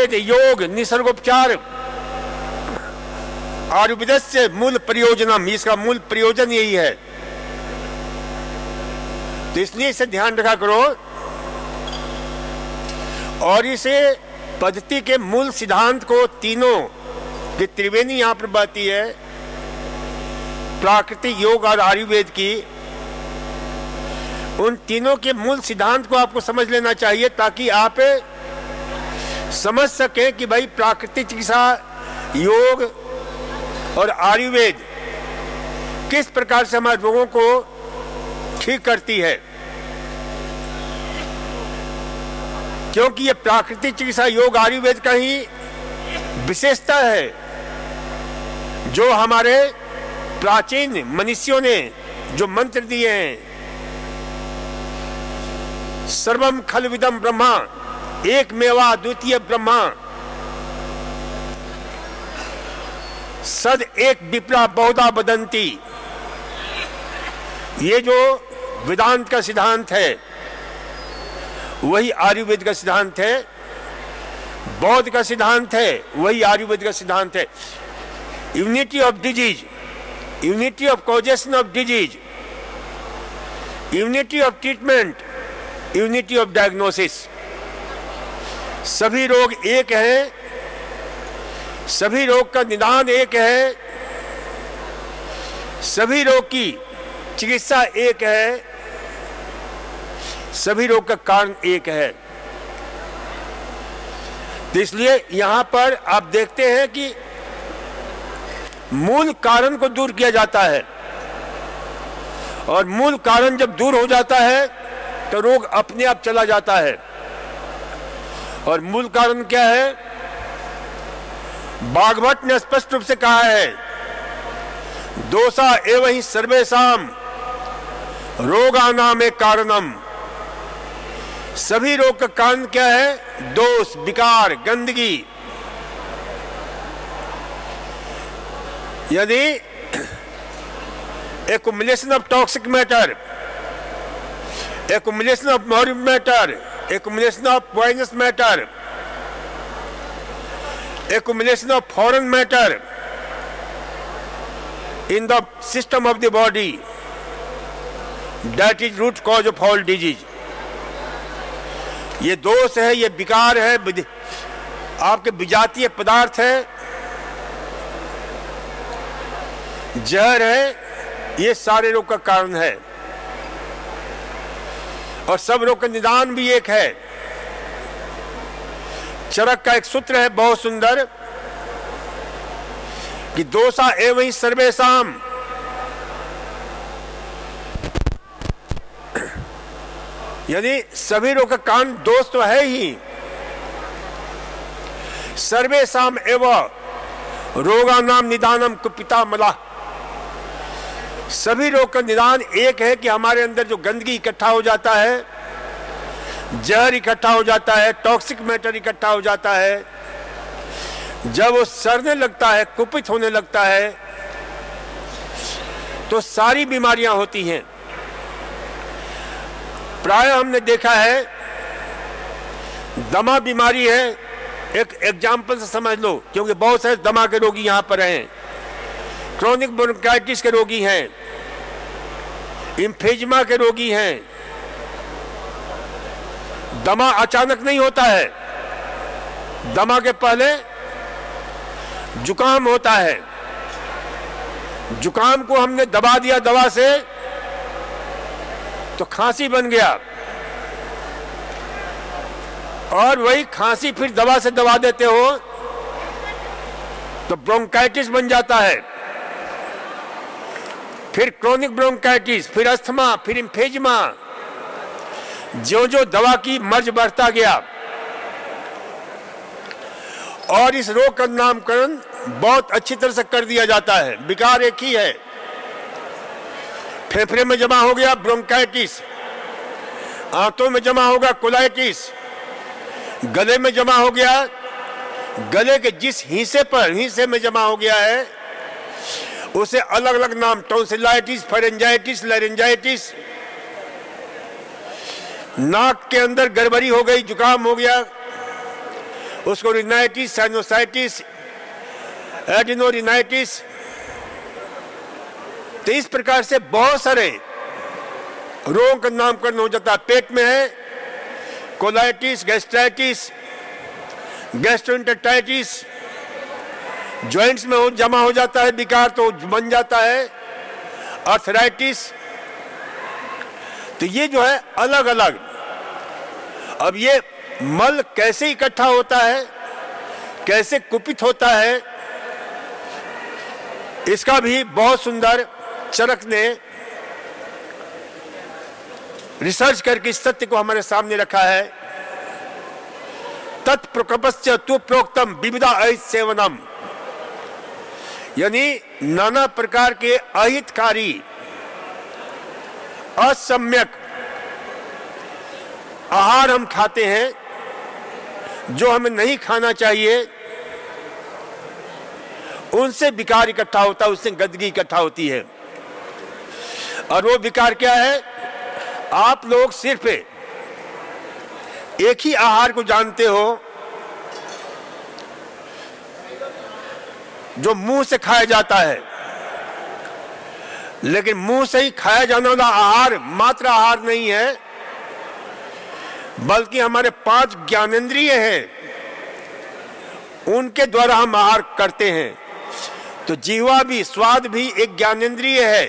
आयुर्वेद, योग, निसर्गोपचार, आयुर्वेद से मूल प्रयोजनम, इसका मूल प्रयोजन यही है। तो इसलिए इसे ध्यान रखा करो। और इसे पद्धति के मूल सिद्धांत को तीनों की त्रिवेणी यहां पर बहती है, प्राकृतिक, योग और आयुर्वेद की, उन तीनों के मूल सिद्धांत को आपको समझ लेना चाहिए ताकि आप समझ सकें कि भाई प्राकृतिक चिकित्सा, योग और आयुर्वेद किस प्रकार से हमारे रोगों को ठीक करती है। क्योंकि ये प्राकृतिक चिकित्सा, योग, आयुर्वेद का ही विशेषता है जो हमारे प्राचीन मनीषियों ने जो मंत्र दिए हैं, सर्वम खलविदम ब्रह्मा, एक मेवा द्वितीय ब्रह्मा, सद एक विप्रा बहुधा बदंती, ये जो वेदांत का सिद्धांत है वही आयुर्वेद का सिद्धांत है, बौद्ध का सिद्धांत है वही आयुर्वेद का सिद्धांत है। Unity of disease, unity of causation of disease, unity of treatment, unity of diagnosis. सभी रोग एक हैं, सभी रोग का निदान एक है, सभी रोग की चिकित्सा एक है, सभी रोग का कारण एक है। तो इसलिए यहां पर आप देखते हैं कि मूल कारण को दूर किया जाता है, और मूल कारण जब दूर हो जाता है तो रोग अपने आप चला जाता है। और मूल कारण क्या है? भागवत ने स्पष्ट रूप से कहा है, दोषा एवं ही सर्वेषाम रोगानाम कारणम। सभी रोग का कारण क्या है? दोष, विकार, गंदगी। यदि accumulation of toxic matter, accumulation of morbid matter, accumulation of poisonous matter, accumulation of foreign matter in the system of the body, that is root cause of all disease. ये दोष है, ये विकार है, आपके विजातीय पदार्थ है, जहर है, ये सारे रोग का कारण है। और सब रोग का निदान भी एक है। चरक का एक सूत्र है बहुत सुंदर कि दोषा एवं ही सर्वेषाम। यदि सभी रोग का कारण दोष तो है ही, सर्वेषाम एवं रोगानाम निदानम कुपिता मला। सभी रोग का निदान एक है कि हमारे अंदर जो गंदगी इकट्ठा हो जाता है, जहर इकट्ठा हो जाता है, टॉक्सिक मैटर इकट्ठा हो जाता है, जब वो सड़ने लगता है, कुपित होने लगता है, तो सारी बीमारियां होती हैं। प्राय हमने देखा है, दमा बीमारी है, एक एग्जाम्पल से समझ लो, क्योंकि बहुत सारे दमा के रोगी यहां पर हैं, क्रोनिक ब्रोंकाइटिस के रोगी हैं, इम्फेजिमा के रोगी हैं। दमा अचानक नहीं होता है, दमा के पहले जुकाम होता है। जुकाम को हमने दबा दिया दवा से तो खांसी बन गया, और वही खांसी फिर दवा से दबा देते हो तो ब्रोंकाइटिस बन जाता है, फिर क्रोनिक ब्रोंकाइटिस, फिर अस्थमा, फिर इम्फेजिमा। जो जो दवा की मर्ज बढ़ता गया, और इस रोग का नामकरण बहुत अच्छी तरह से कर दिया जाता है। विकार एक ही है, फेफड़े में जमा हो गया ब्रोंकाइटिस, आंतों में जमा होगा कोलाइटिस, गले में जमा हो गया, गले के जिस हिस्से में जमा हो गया है उसे अलग अलग नाम, टॉन्सिलाइटिस, फेरेंजाइटिस, लैरिंजाइटिस। नाक के अंदर गड़बड़ी हो गई, जुकाम हो गया, उसको रिनाइटिस, साइनोसाइटिस, एडिनोरिनाइटिस। तो इस प्रकार से बहुत सारे रोगों का नामकरण हो जाता है। पेट में है कोलाइटिस, गैस्ट्राइटिस, गैस्ट्रोएंटेराइटिस, जॉइंट्स में जमा हो जाता है विकार तो बन जाता है आर्थराइटिस। तो ये जो है अलग अलग। अब ये मल कैसे इकट्ठा होता है, कैसे कुपित होता है, इसका भी बहुत सुंदर चरक ने रिसर्च करके इस सत्य को हमारे सामने रखा है। तत्प्रकपस्य तु प्रोक्तम विविधा अहित सेवनम, यानी नाना प्रकार के अहितकारी असम्यक आहार हम खाते हैं जो हमें नहीं खाना चाहिए, उनसे विकार इकट्ठा होता है, उससे गंदगी इकट्ठा होती है। और वो विकार क्या है? आप लोग सिर्फ एक ही आहार को जानते हो जो मुंह से खाया जाता है, लेकिन मुंह से ही खाया जाने वाला आहार मात्र आहार नहीं है, बल्कि हमारे 5 ज्ञानेंद्रिय हैं, उनके द्वारा हम आहार करते हैं। तो जीवा भी, स्वाद भी एक ज्ञानेंद्रिय है,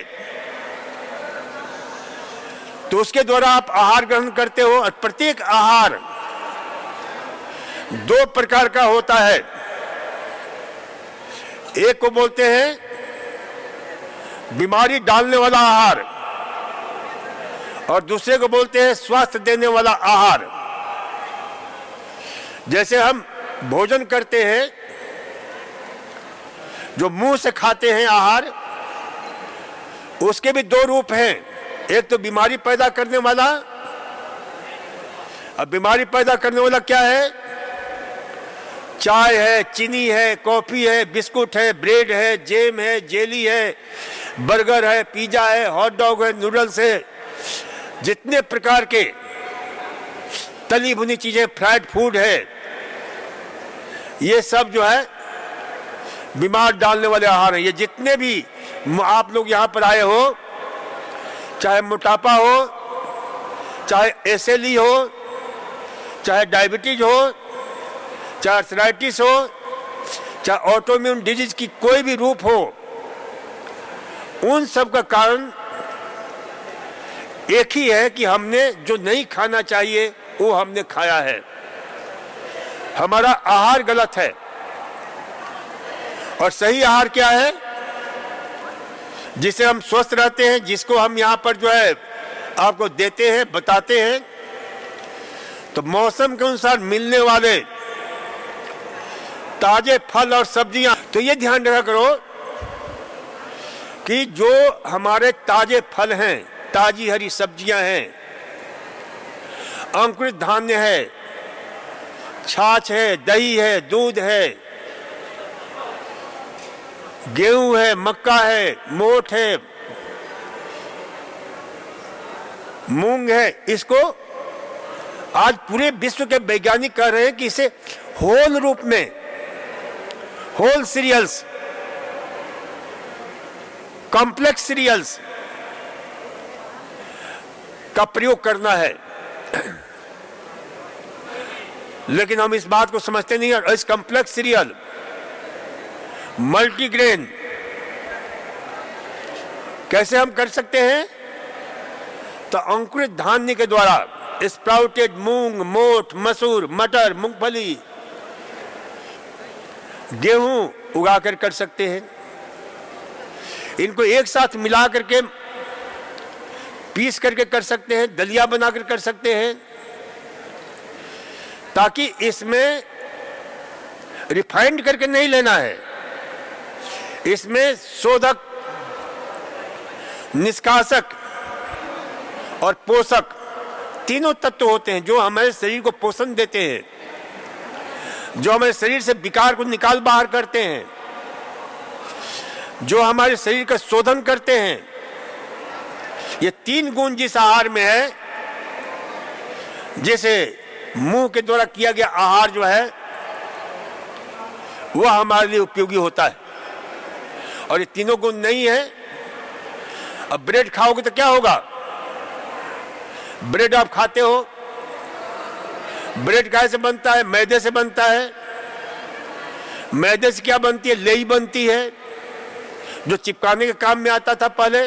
तो उसके द्वारा आप आहार ग्रहण करते हो। और प्रत्येक आहार 2 प्रकार का होता है। एक को बोलते हैं बीमारी डालने वाला आहार और दूसरे को बोलते हैं स्वास्थ्य देने वाला आहार। जैसे हम भोजन करते हैं, जो मुंह से खाते हैं आहार, उसके भी 2 रूप हैं। एक तो बीमारी पैदा करने वाला। अब बीमारी पैदा करने वाला क्या है? चाय है, चीनी है, कॉफी है, बिस्कुट है, ब्रेड है, जेम है, जेली है, बर्गर है, पिज्जा है, हॉट डॉग है, नूडल्स है, जितने प्रकार के तली भुनी चीजें, फ्राइड फूड है, ये सब जो है बीमार डालने वाले आहार हैं। ये जितने भी आप लोग यहाँ पर आए हो, चाहे मोटापा हो, चाहे एसएलई हो, चाहे डायबिटीज हो, चाहे आर्थराइटिस हो, चाहे ऑटोइम्यून डिजीज की कोई भी रूप हो, उन सब का कारण एक ही है कि हमने जो नहीं खाना चाहिए वो हमने खाया है। हमारा आहार गलत है। और सही आहार क्या है? जिससे हम स्वस्थ रहते हैं, जिसको हम यहाँ पर जो है आपको देते हैं, बताते हैं। तो मौसम के अनुसार मिलने वाले ताजे फल और सब्जियां, तो ये ध्यान रखा करो कि जो हमारे ताजे फल हैं, ताजी हरी सब्जियां हैं, अंकुरित धान्य है, छाछ है, दही है, दूध है, गेहूं है, मक्का है, मोठ है, मूंग है, इसको आज पूरे विश्व के वैज्ञानिक कह रहे हैं कि इसे होल रूप में, होल सीरियल्स, कॉम्प्लेक्स सीरियल्स का प्रयोग करना है। लेकिन हम इस बात को समझते नहीं है। इस कॉम्प्लेक्स सीरियल, मल्टीग्रेन कैसे हम कर सकते हैं? तो अंकुरित धान्य के द्वारा, स्प्राउटेड मूंग, मोठ, मसूर, मटर, मूंगफली, गेहूं उगाकर कर सकते हैं। इनको एक साथ मिला करके पीस करके कर सकते हैं, दलिया बनाकर कर सकते हैं, ताकि इसमें रिफाइंड करके नहीं लेना है। इसमें शोधक, निष्कासक और पोषक तीनों तत्व होते हैं जो हमारे शरीर को पोषण देते हैं, जो हमारे शरीर से विकार को निकाल बाहर करते हैं, जो हमारे शरीर का शोधन करते हैं। ये 3 गुण जिस आहार में है, जैसे मुंह के द्वारा किया गया आहार जो है वह हमारे लिए उपयोगी होता है। और ये तीनों गुण नहीं है, अब ब्रेड खाओगे तो क्या होगा? ब्रेड आप खाते हो, ब्रेड कैसे बनता है? मैदे से बनता है। मैदे से क्या बनती है? लेई बनती है, जो चिपकाने के काम में आता था पहले।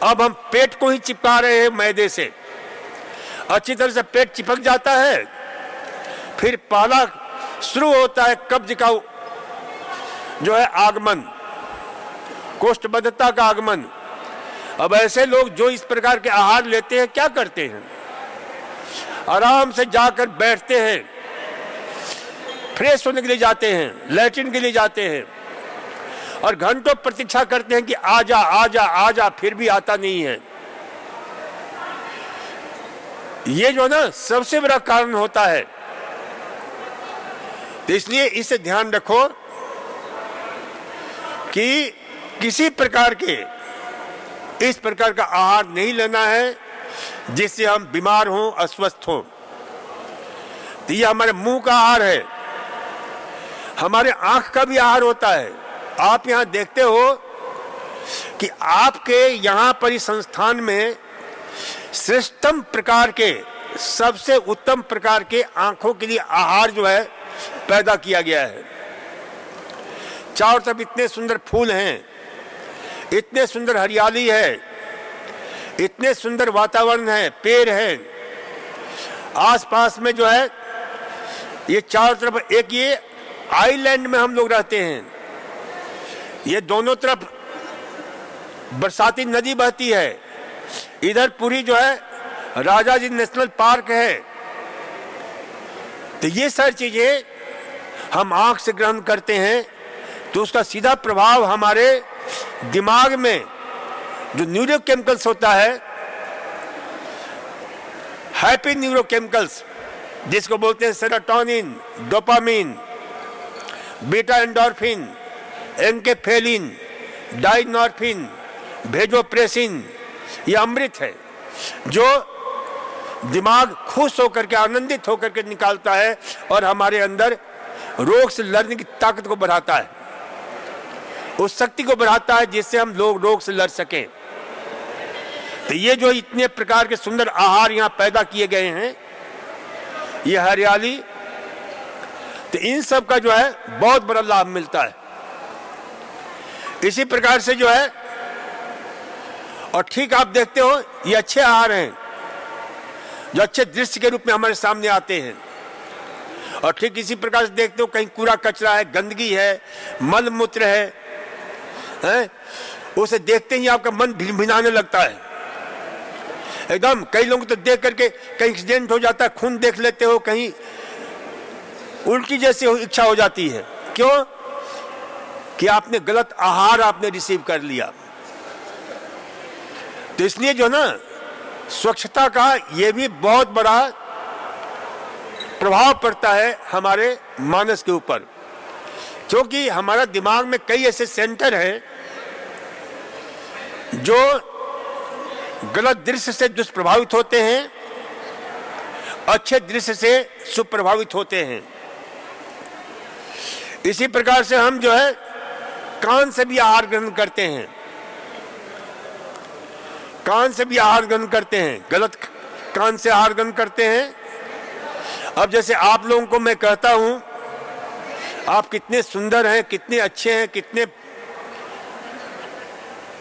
अब हम पेट को ही चिपका रहे हैं मैदे से, अच्छी तरह से पेट चिपक जाता है, फिर पहला शुरू होता है कब्ज का जो है आगमन, कोष्ठबद्धता का आगमन। अब ऐसे लोग जो इस प्रकार के आहार लेते हैं क्या करते हैं? आराम से जाकर बैठते हैं, फ्रेश होने के लिए जाते हैं, लैट्रिन के लिए जाते हैं और घंटों प्रतीक्षा करते हैं कि आजा आजा आजा, फिर भी आता नहीं है। ये जो ना सबसे बड़ा कारण होता है। तो इसलिए इसे ध्यान रखो कि किसी प्रकार के इस प्रकार का आहार नहीं लेना है जिससे हम बीमार हों, अस्वस्थ हों। तो ये हमारे मुंह का आहार है, हमारे आंख का भी आहार होता है। आप यहां देखते हो कि आपके यहां पर इस संस्थान में श्रेष्ठतम प्रकार के, सबसे उत्तम प्रकार के आंखों के लिए आहार जो है पैदा किया गया है। चारों तरफ इतने सुंदर फूल हैं, इतने सुंदर हरियाली है, इतने सुंदर वातावरण है, पेड़ है, आसपास में जो है ये चारों तरफ, एक ये आइलैंड में हम लोग रहते हैं, ये दोनों तरफ बरसाती नदी बहती है, इधर पूरी जो है राजाजी नेशनल पार्क है। तो ये सारी चीजें हम आंख से ग्रहण करते हैं तो उसका सीधा प्रभाव हमारे दिमाग में जो न्यूरोकेमिकल्स होता है, हैप्पी न्यूरोकेमिकल्स जिसको बोलते हैं serotonin, dopamine, beta endorphin, enkephalin, dynorphin, vasopressin, ये अमृत है जो दिमाग खुश होकर के, आनंदित होकर के निकालता है और हमारे अंदर रोग से लड़ने की ताकत को बढ़ाता है, उस शक्ति को बढ़ाता है जिससे हम लोग रोग से लड़ सकें। तो ये जो इतने प्रकार के सुंदर आहार यहाँ पैदा किए गए हैं, ये हरियाली, तो इन सब का जो है बहुत बड़ा लाभ मिलता है। इसी प्रकार से जो है, और ठीक आप देखते हो ये अच्छे आहार हैं जो अच्छे दृश्य के रूप में हमारे सामने आते हैं। और ठीक इसी प्रकार से देखते हो कहीं कूड़ा कचरा है, गंदगी है, मल मूत्र है, उसे देखते ही आपका मन भिनभिनाने लगता है एकदम। कई लोग तो देख करके कहीं एक्सीडेंट हो जाता है, खून देख लेते हो, कहीं उल्टी जैसी इच्छा हो जाती है। क्यों? कि आपने गलत आहार आपने रिसीव कर लिया। तो इसलिए जो ना स्वच्छता का ये भी बहुत बड़ा प्रभाव पड़ता है हमारे मानस के ऊपर, क्योंकि हमारा दिमाग में कई ऐसे सेंटर हैं जो गलत दृश्य से दुष्प्रभावित होते हैं, अच्छे दृश्य से सुप्रभावित होते हैं। इसी प्रकार से हम जो है कान से भी आहार ग्रहण करते हैं, कान से भी आहार ग्रहण करते हैं, गलत कान से आहार ग्रहण करते हैं। अब जैसे आप लोगों को मैं कहता हूं आप कितने सुंदर हैं, कितने अच्छे हैं, कितने,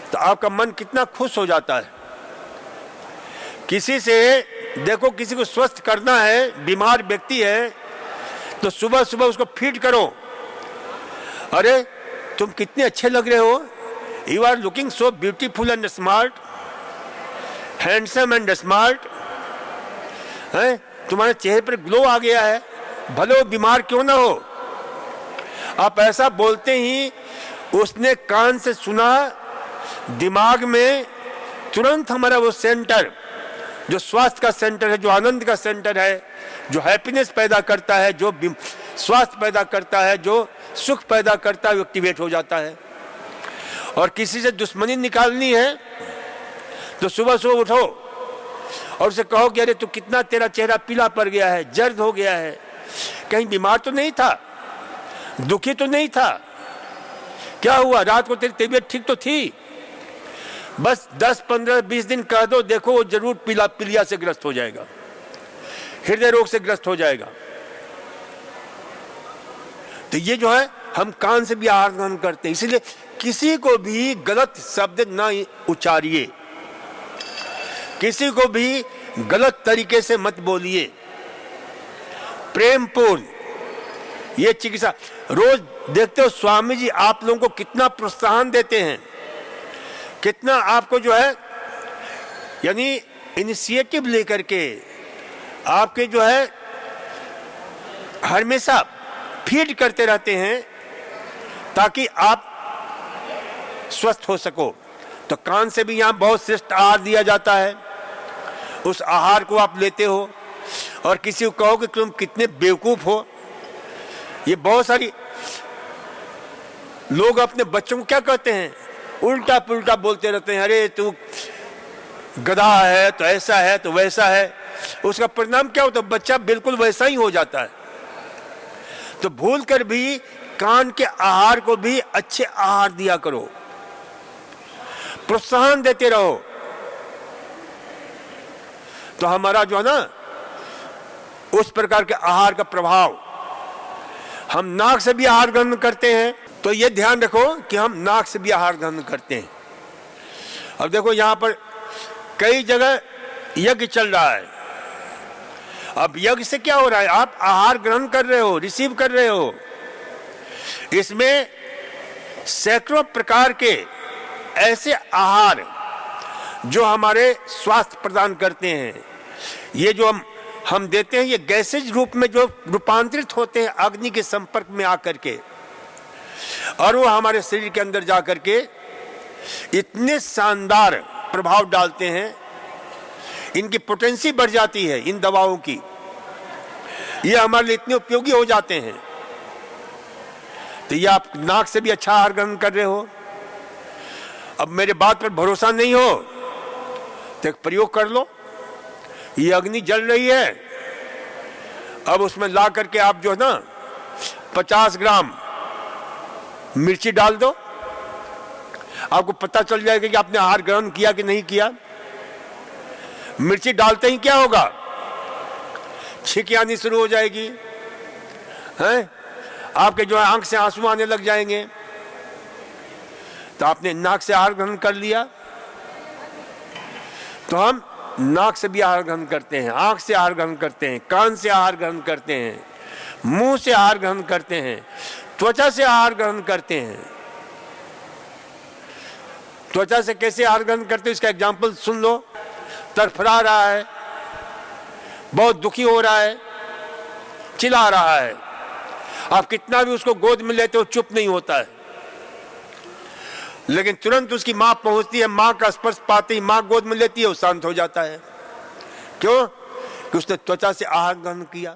तो आपका मन कितना खुश हो जाता है। किसी से देखो, किसी को स्वस्थ करना है, बीमार व्यक्ति है, तो सुबह सुबह उसको फीड करो, अरे तुम कितने अच्छे लग रहे हो, you are looking so beautiful and smart, handsome and smart, है, तुम्हारे चेहरे पर ग्लो आ गया है, भले वो बीमार क्यों ना हो। आप ऐसा बोलते ही उसने कान से सुना, दिमाग में तुरंत हमारा वो सेंटर जो स्वास्थ्य का सेंटर है, जो आनंद का सेंटर है, जो हैप्पीनेस पैदा करता है, जो स्वास्थ्य पैदा करता है, जो सुख पैदा करता है, वो एक्टिवेट हो जाता है। और किसी से दुश्मनी निकालनी है तो सुबह सुबह उठो और उसे कहो कि अरे तू कितना, तेरा चेहरा पीला पड़ गया है, जर्द हो गया है, कहीं बीमार तो नहीं था, दुखी तो नहीं था। क्या हुआ, रात को तेरी तबीयत ठीक तो थी, बस 10, 15, 20 दिन कह दो, देखो वो जरूर पीलिया से ग्रस्त हो जाएगा, हृदय रोग से ग्रस्त हो जाएगा। तो ये जो है हम कान से भी आहार ग्रहण करते हैं, इसलिए किसी को भी गलत शब्द ना उच्चारिए, किसी को भी गलत तरीके से मत बोलिए, प्रेमपूर्ण ये चिकित्सा। रोज देखते हो स्वामी जी आप लोगों को कितना प्रोत्साहन देते हैं, कितना आपको जो है यानी इनिशिएटिव लेकर के आपके जो है हमेशा फीड करते रहते हैं ताकि आप स्वस्थ हो सको। तो कान से भी यहाँ बहुत श्रेष्ठ आहार दिया जाता है, उस आहार को आप लेते हो। और किसी को कहो कि तुम कितने बेवकूफ हो, ये बहुत सारी लोग अपने बच्चों को क्या कहते हैं, उल्टा पुल्टा बोलते रहते हैं, अरे तू गधा है तो ऐसा है तो वैसा है। उसका परिणाम क्या होता है, बच्चा बिल्कुल वैसा ही हो जाता है। तो भूल कर भी कान के आहार को भी अच्छे आहार दिया करो, प्रोत्साहन देते रहो। तो हमारा जो है ना उस प्रकार के आहार का प्रभाव, हम नाक से भी आहार ग्रहण करते हैं, तो ये ध्यान रखो कि हम नाक से भी आहार ग्रहण करते हैं। अब देखो यहां पर कई जगह यज्ञ चल रहा है। अब यज्ञ से क्या हो रहा है, आप आहार ग्रहण कर रहे हो, रिसीव कर रहे हो। इसमें सैकड़ों प्रकार के ऐसे आहार जो हमारे स्वास्थ्य प्रदान करते हैं, ये जो हम देते हैं, ये गैसेज रूप में जो रूपांतरित होते हैं अग्नि के संपर्क में आकर के, और वो हमारे शरीर के अंदर जाकर के इतने शानदार प्रभाव डालते हैं, इनकी पोटेंसी बढ़ जाती है इन दवाओं की, ये हमारे लिए इतने उपयोगी हो जाते हैं। तो ये आप नाक से भी अच्छा आहार ग्रहण कर रहे हो। अब मेरे बात पर भरोसा नहीं हो तो एक प्रयोग कर लो, ये अग्नि जल रही है, अब उसमें ला करके आप जो है ना 50 ग्राम मिर्ची डाल दो, आपको पता चल जाएगा कि आपने आहार ग्रहण किया कि नहीं किया। मिर्ची डालते ही क्या होगा, छींक आनी शुरू हो जाएगी, हैं? आपके जो है आंख से आंसू आने लग जाएंगे। तो आपने नाक से आहार ग्रहण कर लिया। तो हम नाक से भी आहार ग्रहण करते हैं, आंख से आहार ग्रहण करते हैं, कान से आहार ग्रहण करते हैं, मुंह से आहार ग्रहण करते हैं, त्वचा से आहार ग्रहण करते हैं। त्वचा से कैसे आहार ग्रहण करते हैं इसका एग्जाम्पल सुन लो। तड़फड़ा रहा है, बहुत दुखी हो रहा है, चिल्ला रहा है, आप कितना भी उसको गोद में लेते हो चुप नहीं होता है, लेकिन तुरंत उसकी मां पहुंचती है, मां का स्पर्श पाते ही मां गोद में लेती है, वो शांत हो जाता है। क्यों? कि उसने त्वचा से आहार ग्रहण किया।